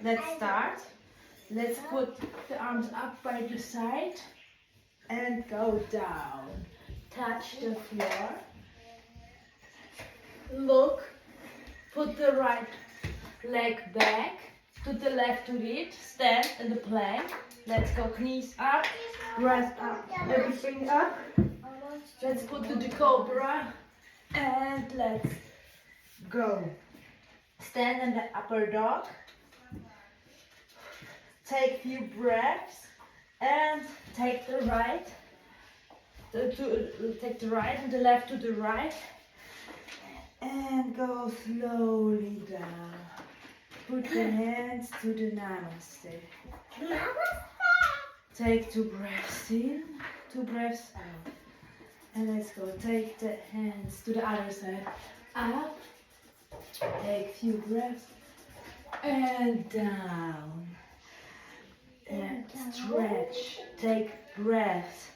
Let's start. Let's put the arms up by the side and go down. Touch the floor. Look. Put the right leg back. To the left to it. Stand in the plank. Let's go knees up. Rest up. Everything up. Let's put to the cobra. And let's go. Stand in the upper dog. Take few breaths and take the right. Take the right and the left to the right. And go slowly down. Put the hands to the namaste. Take 2 breaths in, 2 breaths out. And let's go. Take the hands to the other side. Up. Take few breaths. And down. And stretch. Take breaths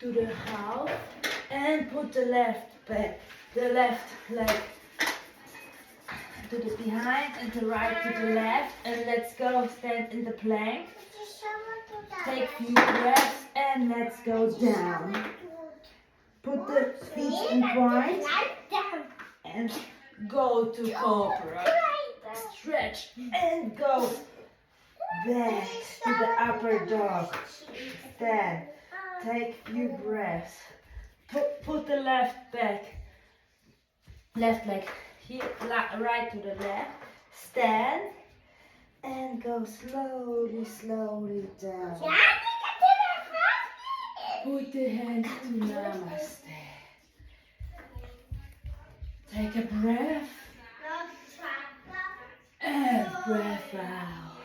to the half. And put the left back. The left leg to the behind and the right to the left. And let's go. Stand in the plank. Take few breaths and let's go down. Put the feet in point and go to cobra. Stretch and go back to the upper dog. Stand. Take few breaths. Put the left leg here, right to the left. Stand and go slowly, slowly down. Put the hands to namaste. Take a breath and breath out.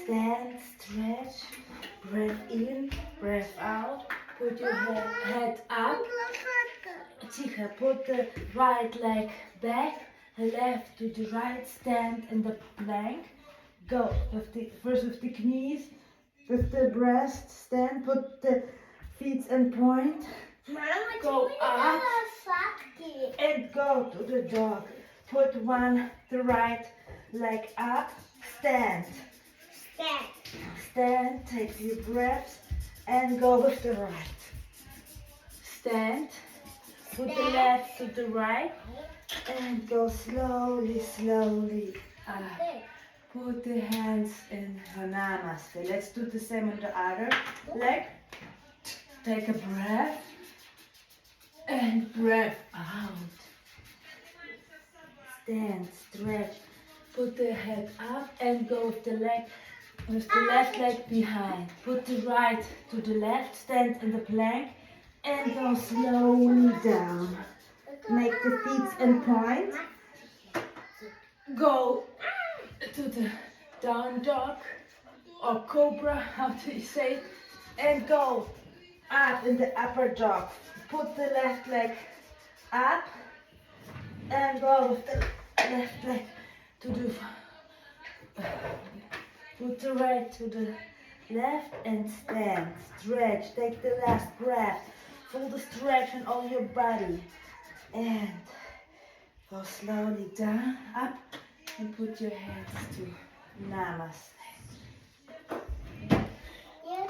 Stand, stretch, breath in, breath out. Put your head up. Tika, put the right leg back, left to the right. Stand in the plank. Go first with the knees, with the breast. Stand. Put the feet in point. Go up and go to the dog. Put the right leg up. Stand. Stand. Take few breaths and go with the right. Stand. Put the left to the right and go slowly, slowly up. Put the hands in namaste. Let's do the same on the other leg. Take a breath and breath out. Stand, stretch. Put the head up and go with the left leg behind. Put the right to the left. Stand in the plank. And go slowly down. Make the feet in point. Go to the down dog or cobra, how do you say? And go up in the upper dog. Put the left leg up and go with the left leg to the. Put the right to the left and stand. Stretch. Take the last breath. Feel the stretch in all your body. And go slowly down, up, and put your hands to namaste.